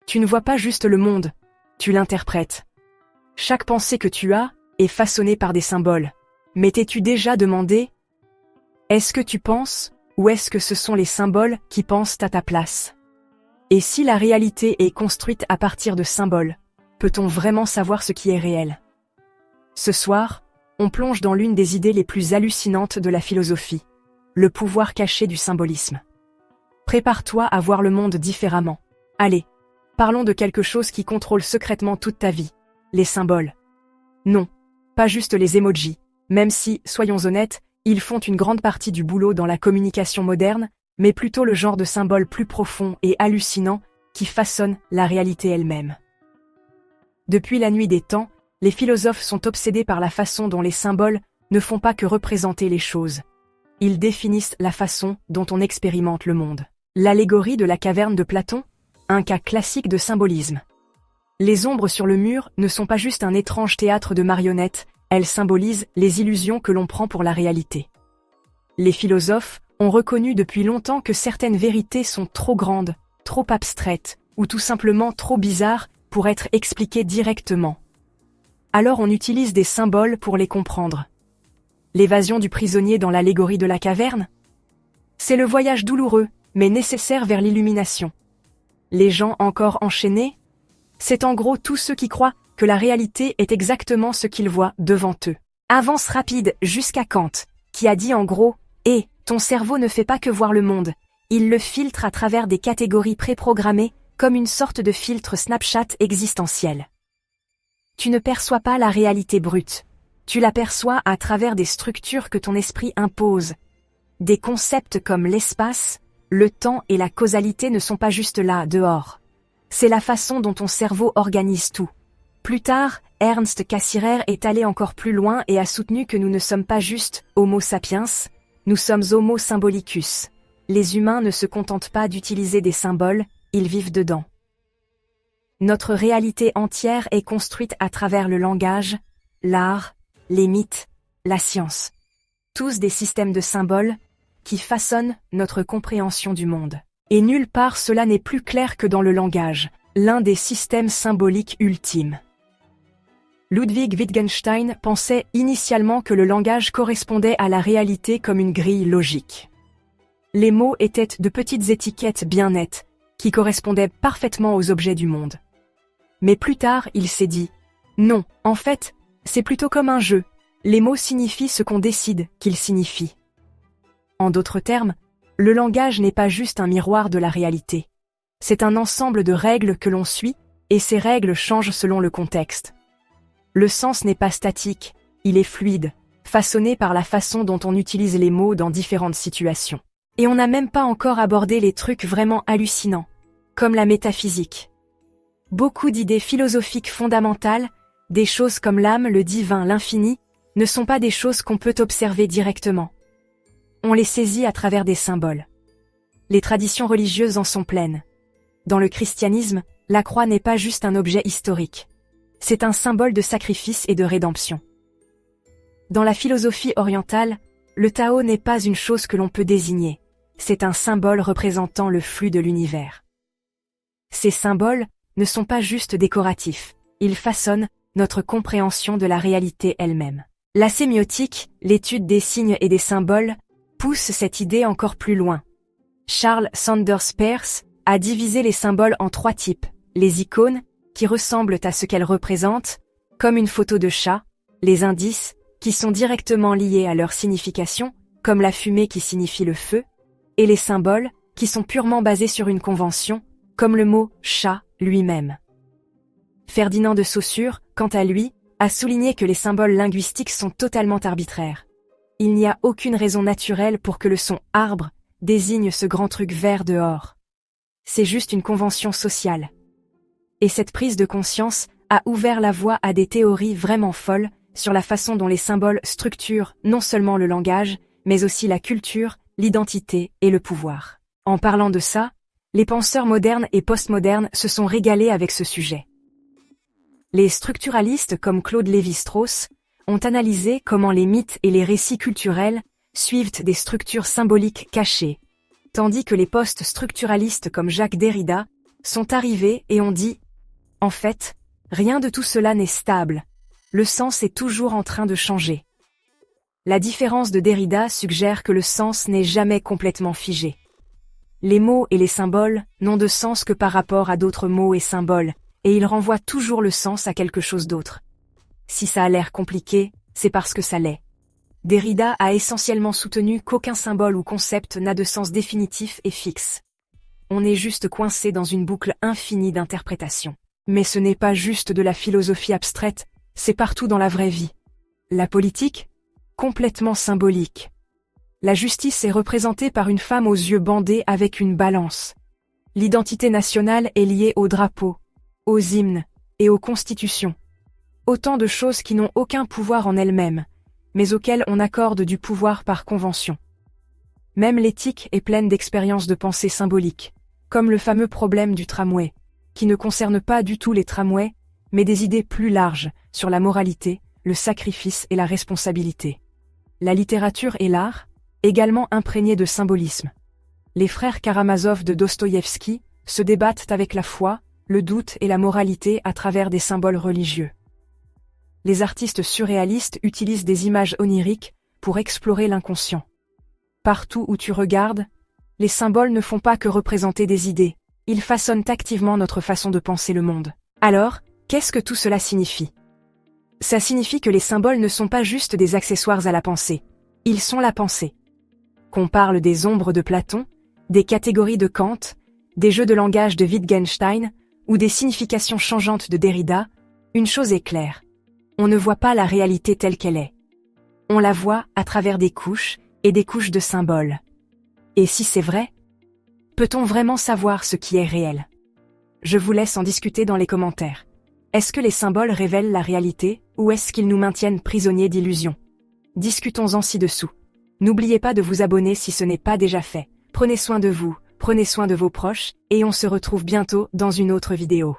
Tu ne vois pas juste le monde, tu l'interprètes. Chaque pensée que tu as est façonnée par des symboles. Mais t'es-tu déjà demandé, est-ce que tu penses, ou est-ce que ce sont les symboles qui pensent à ta place? Et si la réalité est construite à partir de symboles, peut-on vraiment savoir ce qui est réel? Ce soir, on plonge dans l'une des idées les plus hallucinantes de la philosophie, le pouvoir caché du symbolisme. Prépare-toi à voir le monde différemment. Allez, parlons de quelque chose qui contrôle secrètement toute ta vie, les symboles. Non, pas juste les emojis, même si, soyons honnêtes, ils font une grande partie du boulot dans la communication moderne, mais plutôt le genre de symboles plus profonds et hallucinants qui façonnent la réalité elle-même. Depuis la nuit des temps, les philosophes sont obsédés par la façon dont les symboles ne font pas que représenter les choses. Ils définissent la façon dont on expérimente le monde. L'allégorie de la caverne de Platon, un cas classique de symbolisme. Les ombres sur le mur ne sont pas juste un étrange théâtre de marionnettes, elles symbolisent les illusions que l'on prend pour la réalité. Les philosophes ont reconnu depuis longtemps que certaines vérités sont trop grandes, trop abstraites, ou tout simplement trop bizarres pour être expliquées directement. Alors on utilise des symboles pour les comprendre. L'évasion du prisonnier dans l'allégorie de la caverne? C'est le voyage douloureux, mais nécessaire vers l'illumination. Les gens encore enchaînés? C'est en gros tous ceux qui croient que la réalité est exactement ce qu'ils voient devant eux. Avance rapide jusqu'à Kant, qui a dit en gros « ton cerveau ne fait pas que voir le monde, il le filtre à travers des catégories préprogrammées comme une sorte de filtre Snapchat existentiel. » Tu ne perçois pas la réalité brute, tu l'aperçois à travers des structures que ton esprit impose. Des concepts comme l'espace, le temps et la causalité ne sont pas juste là, dehors. C'est la façon dont ton cerveau organise tout. Plus tard, Ernst Cassirer est allé encore plus loin et a soutenu que nous ne sommes pas juste Homo sapiens, nous sommes Homo symbolicus. Les humains ne se contentent pas d'utiliser des symboles, ils vivent dedans. Notre réalité entière est construite à travers le langage, l'art, les mythes, la science. Tous des systèmes de symboles qui façonnent notre compréhension du monde. Et nulle part cela n'est plus clair que dans le langage, l'un des systèmes symboliques ultimes. Ludwig Wittgenstein pensait initialement que le langage correspondait à la réalité comme une grille logique. Les mots étaient de petites étiquettes bien nettes, qui correspondaient parfaitement aux objets du monde. Mais plus tard, il s'est dit « Non, en fait, c'est plutôt comme un jeu. Les mots signifient ce qu'on décide qu'ils signifient. » En d'autres termes, le langage n'est pas juste un miroir de la réalité. C'est un ensemble de règles que l'on suit, et ces règles changent selon le contexte. Le sens n'est pas statique, il est fluide, façonné par la façon dont on utilise les mots dans différentes situations. Et on n'a même pas encore abordé les trucs vraiment hallucinants, comme la métaphysique. Beaucoup d'idées philosophiques fondamentales, des choses comme l'âme, le divin, l'infini, ne sont pas des choses qu'on peut observer directement. On les saisit à travers des symboles. Les traditions religieuses en sont pleines. Dans le christianisme, la croix n'est pas juste un objet historique. C'est un symbole de sacrifice et de rédemption. Dans la philosophie orientale, le Tao n'est pas une chose que l'on peut désigner. C'est un symbole représentant le flux de l'univers. Ces symboles ne sont pas juste décoratifs, ils façonnent notre compréhension de la réalité elle-même. La sémiotique, l'étude des signes et des symboles, pousse cette idée encore plus loin. Charles Sanders Peirce a divisé les symboles en 3 types, les icônes, qui ressemblent à ce qu'elles représentent, comme une photo de chat, les indices, qui sont directement liés à leur signification, comme la fumée qui signifie le feu, et les symboles, qui sont purement basés sur une convention, comme le mot « chat » lui-même. Ferdinand de Saussure, quant à lui, a souligné que les symboles linguistiques sont totalement arbitraires. Il n'y a aucune raison naturelle pour que le son « arbre » désigne ce grand truc vert dehors. C'est juste une convention sociale. Et cette prise de conscience a ouvert la voie à des théories vraiment folles sur la façon dont les symboles structurent non seulement le langage, mais aussi la culture, l'identité et le pouvoir. En parlant de ça, les penseurs modernes et postmodernes se sont régalés avec ce sujet. Les structuralistes comme Claude Lévi-Strauss ont analysé comment les mythes et les récits culturels suivent des structures symboliques cachées, tandis que les post-structuralistes comme Jacques Derrida sont arrivés et ont dit « En fait, rien de tout cela n'est stable. Le sens est toujours en train de changer. » La différence de Derrida suggère que le sens n'est jamais complètement figé. Les mots et les symboles n'ont de sens que par rapport à d'autres mots et symboles, et ils renvoient toujours le sens à quelque chose d'autre. Si ça a l'air compliqué, c'est parce que ça l'est. Derrida a essentiellement soutenu qu'aucun symbole ou concept n'a de sens définitif et fixe. On est juste coincé dans une boucle infinie d'interprétation. Mais ce n'est pas juste de la philosophie abstraite, c'est partout dans la vraie vie. La politique ? Complètement symbolique. La justice est représentée par une femme aux yeux bandés avec une balance. L'identité nationale est liée aux drapeaux, aux hymnes et aux constitutions. Autant de choses qui n'ont aucun pouvoir en elles-mêmes, mais auxquelles on accorde du pouvoir par convention. Même l'éthique est pleine d'expériences de pensée symboliques, comme le fameux problème du tramway, qui ne concerne pas du tout les tramways, mais des idées plus larges sur la moralité, le sacrifice et la responsabilité. La littérature et l'art, également imprégnés de symbolisme. Les frères Karamazov de Dostoïevski se débattent avec la foi, le doute et la moralité à travers des symboles religieux. Les artistes surréalistes utilisent des images oniriques pour explorer l'inconscient. Partout où tu regardes, les symboles ne font pas que représenter des idées, ils façonnent activement notre façon de penser le monde. Alors, qu'est-ce que tout cela signifie ? Ça signifie que les symboles ne sont pas juste des accessoires à la pensée, ils sont la pensée. Qu'on parle des ombres de Platon, des catégories de Kant, des jeux de langage de Wittgenstein ou des significations changeantes de Derrida, une chose est claire. On ne voit pas la réalité telle qu'elle est. On la voit à travers des couches et des couches de symboles. Et si c'est vrai, peut-on vraiment savoir ce qui est réel ? Je vous laisse en discuter dans les commentaires. Est-ce que les symboles révèlent la réalité ou est-ce qu'ils nous maintiennent prisonniers d'illusions ? Discutons-en ci-dessous. N'oubliez pas de vous abonner si ce n'est pas déjà fait. Prenez soin de vous, prenez soin de vos proches et on se retrouve bientôt dans une autre vidéo.